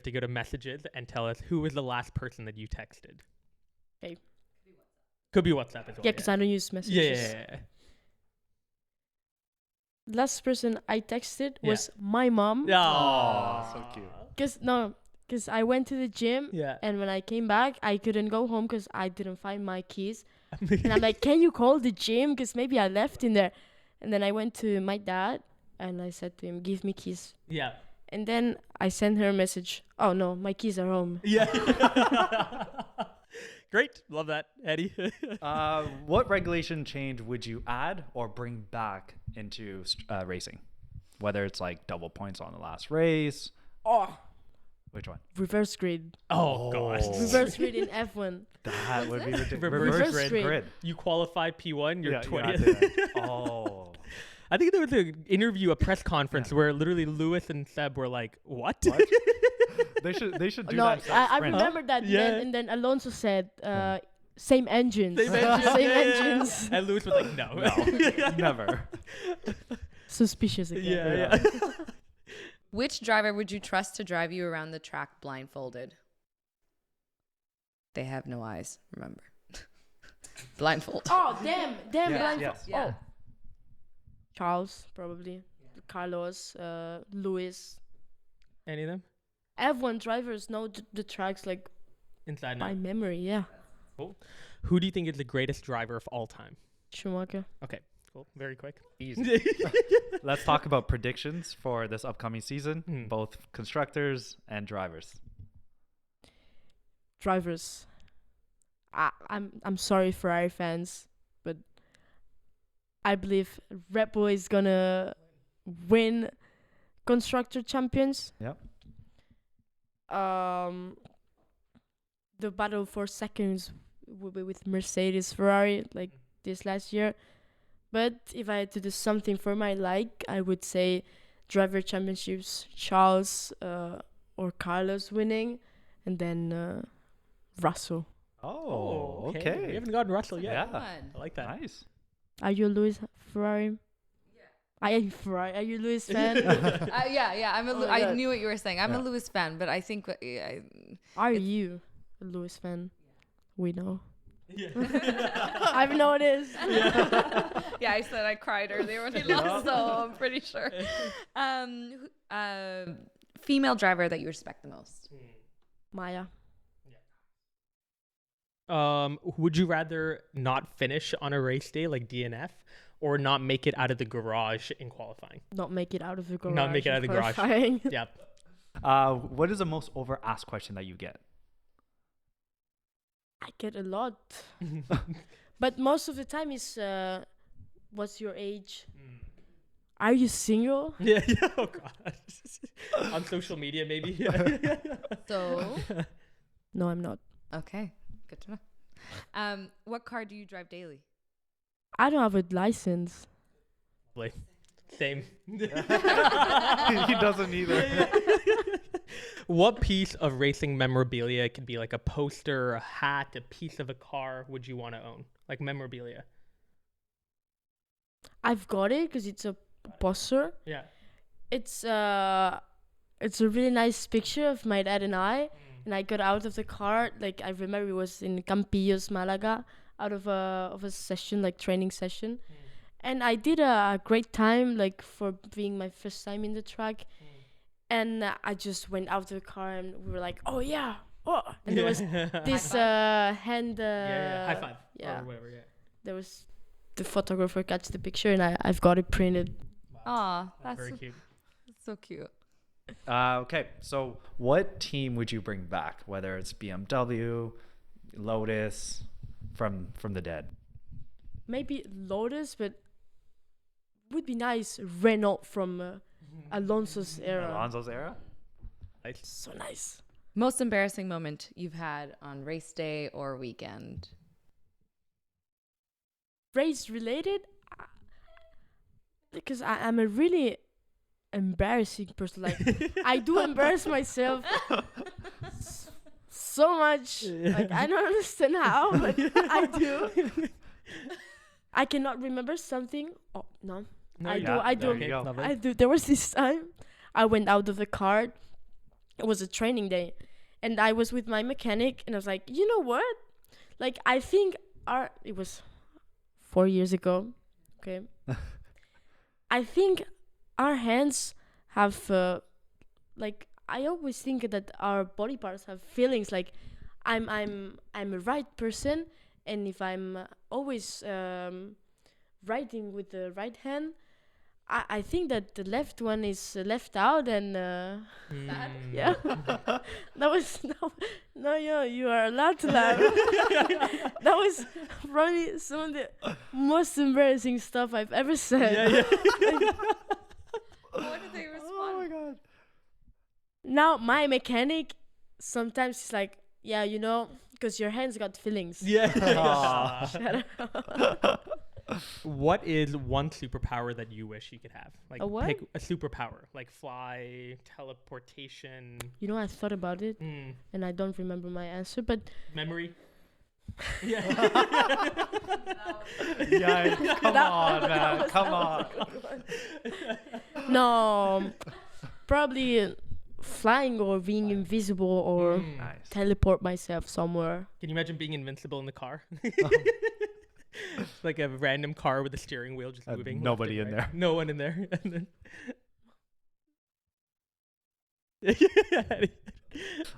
to go to messages and tell us who was the last person that you texted. Okay. Could be WhatsApp as well. Yeah, because I don't use messages. Yeah. Last person I texted was my mom. Oh, so cute. Because I went to the gym. Yeah. And when I came back, I couldn't go home because I didn't find my keys. And I'm like, can you call the gym? Because maybe I left in there. And then I went to my dad and I said to him, give me keys. Yeah. And then I sent her a message. Oh, no, my keys are home. Yeah. Great. Love that, Eddie. What regulation change would you add or bring back into racing? Whether it's like double points on the last race. Oh, Which one? reverse grid. Oh, gosh. Reverse grid in F1. That would be ridiculous. Reverse grid. You qualify P1, you're Yeah, 20th. Oh. I think there was an interview, a press conference where literally Lewis and Seb were like, what? They should do No, that. I remember that. Yeah. And then Alonso said, same engines. Same engines. Same Yeah, yeah, yeah. engines. And Lewis was like, no. Never. Suspicious again. Yeah. Which driver would you trust to drive you around the track blindfolded? They have no eyes, remember. Blindfold. Oh, damn, Yes, blindfold. yes. Yeah. Oh. Charles, probably. Carlos, Lewis. Any of them? F1 drivers know the tracks like Inside by now. memory, yeah. Cool. Who do you think is the greatest driver of all time? Schumacher. Okay, cool. Very quick. Easy. Let's talk about predictions for this upcoming season, both constructors and drivers. Drivers. I'm sorry, Ferrari fans, but I believe Red Bull is gonna win constructor champions. Yep. The battle for seconds will be with Mercedes, Ferrari, like this last year. But if I had to do something for my like, I would say driver championships, Charles or Carlos winning, and then Russell. Oh, We okay. haven't gotten Russell yet. Yeah. Fun. I like that. Nice. Are you a Lewis Ferrari? Yeah. Are you a Lewis fan? Yeah. I'm Oh my I God. knew what you were saying. I'm a Yeah. Lewis fan, but I think Are you a Lewis fan? We know. Yeah. I've noticed. yeah, I said I cried earlier when he lost, so I'm pretty sure. Female driver that you respect the most. Maya. Would you rather not finish on a race day like DNF or not make it out of the garage in qualifying? Not make it out of the garage. Not make it out of the garage. qualifying. Yep. What is the most over-asked question that you get? I get a lot. But most of the time is, what's your age? Are you single? Yeah. Oh god. On social media, maybe. So, No, I'm not. okay, good to know. What car do you drive daily? I don't have a license. Same. He doesn't either. What piece of racing memorabilia, it could be like a poster, a hat, a piece of a car, would you want to own? Like memorabilia. I've got it because it's a poster. Yeah. It's a really nice picture of my dad and I. And I got out of the car. Like I remember it was in Campillos, Malaga, out of a session, like training session. And I did a great time, like for being my first time in the track. And I just went out of the car and we were like, oh yeah, oh. And there was this hand. High five. Yeah. Or whatever. Yeah. There was the photographer catch the picture and I've got it printed. Aw, that's Very cute. so cute. Okay, so what team would you bring back? Whether it's BMW, Lotus, from the dead. Maybe Lotus, but would be nice Renault from Alonso's era. Alonso's era. So nice. Most embarrassing moment you've had on race day or weekend? Race related, because I'm a really embarrassing person. Like I do embarrass myself so much. Like I don't understand how, but I do. I cannot remember something. Oh no, No, I you do. don't. I do. Okay, lovely. I do. There was this time I went out of the car. It was a training day, and I was with my mechanic, and I was like, you know what? Like I think it was 4 years ago. Okay. I think our hands have like I always think that our body parts have feelings. Like I'm a right person, and if I'm always writing with the right hand, I think that the left one is left out, and yeah, that was no, you are allowed to laugh. That was probably some of the most embarrassing stuff I've ever said. Yeah. What did they respond? Oh my god. Now my mechanic sometimes is like, yeah, you know, because your hands got feelings. Yeah. Shut up. What is one superpower that you wish you could have? Like A what? pick a superpower, like fly, teleportation, You know, I thought about it, and I don't remember my answer, but memory. Yeah. Yeah, come on, man. Come on. no, probably flying or being invisible or Nice. teleport myself somewhere. Can you imagine being invincible in the car? Like a random car with a steering wheel just moving. nobody left and in right. there. No one in there. And then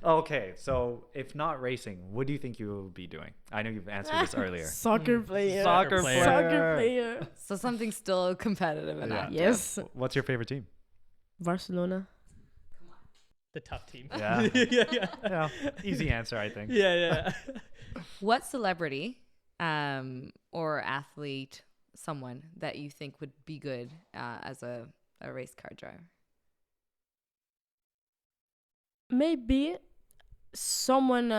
Okay, so if not racing, what do you think you will be doing? I know you've answered this earlier. Soccer player. Soccer player. Soccer player. So something still competitive and Yeah. active. Yes. What's your favorite team? Barcelona. the tough team. Yeah. yeah. Yeah, easy answer, I think. Yeah. What celebrity or athlete, someone that you think would be good as a race car driver? Maybe someone.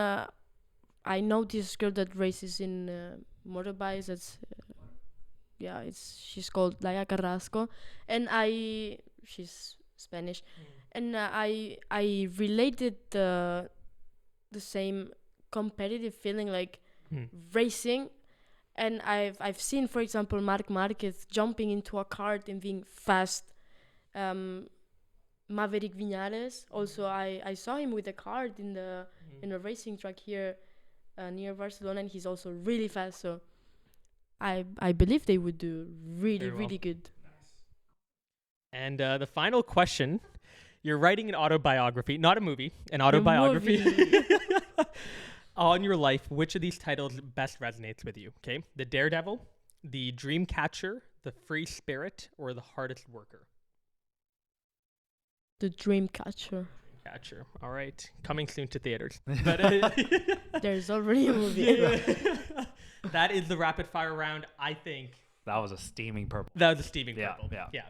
I know this girl that races in motorbikes. That's she's called Laia Carrasco, and she's Spanish, and I related the same competitive feeling like racing, and I've seen, for example, Marc Marquez jumping into a cart and being fast. Maverick Vinales. Also, I saw him with a cart in a racing track here near Barcelona, and he's also really fast. So I believe they would do really, Very well. really good. And the final question. You're writing an autobiography, not a movie, an autobiography on your life. Which of these titles best resonates with you? Okay. The Daredevil, the Dream Catcher, the Free Spirit, or the Hardest Worker? The Dream Catcher. Catcher. All right. Coming soon to theaters. There's already a movie. That is the rapid fire round. I think That was a steaming purple. that was a steaming Yeah, purple. yeah.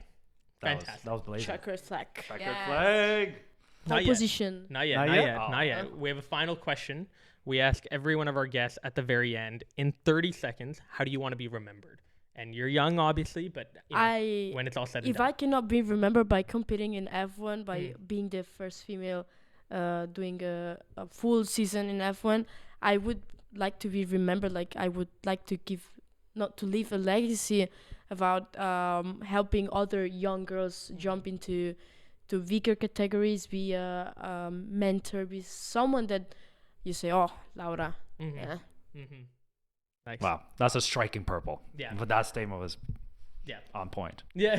Fantastic. That was blazing. Checker flag. Checker Yes. flag. Pole Not yet. position. Not yet. Not Not yet? yet. Oh. Not yet. We have a final question. We ask every one of our guests at the very end, in 30 seconds, how do you want to be remembered? And you're young, obviously, but you know, when it's all said and If done. I cannot be remembered by competing in F1, by being the first female doing a full season in F1, I would like to be remembered. Like I would like to leave a legacy about helping other young girls jump into weaker categories, be a mentor, be someone that you say, oh, Laura. Yeah. Nice. Wow, that's a striking purple. Yeah. But that statement was Yeah. on point. Yeah.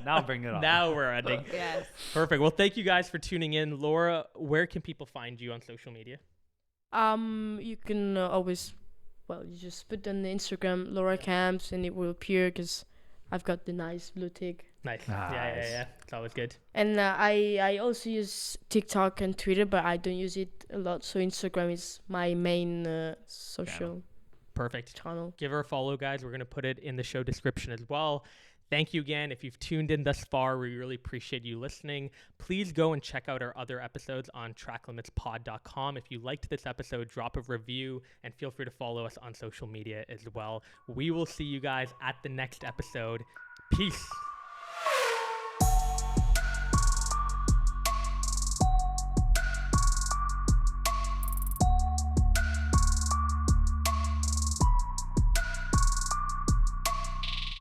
Now bring it on. Now we're ending. Yes. Perfect. Well, thank you guys for tuning in. Laura, where can people find you on social media? You can always, you just put on the Instagram Laura Camps and it will appear because I've got the nice blue tick. Nice. Nice. Yeah. It's always good. And I also use TikTok and Twitter, but I don't use it a lot. So Instagram is my main social Perfect. channel. Give her a follow, guys. We're going to put it in the show description as well. Thank you again. If you've tuned in thus far, we really appreciate you listening. Please go and check out our other episodes on tracklimitspod.com. If you liked this episode, drop a review and feel free to follow us on social media as well. We will see you guys at the next episode. Peace.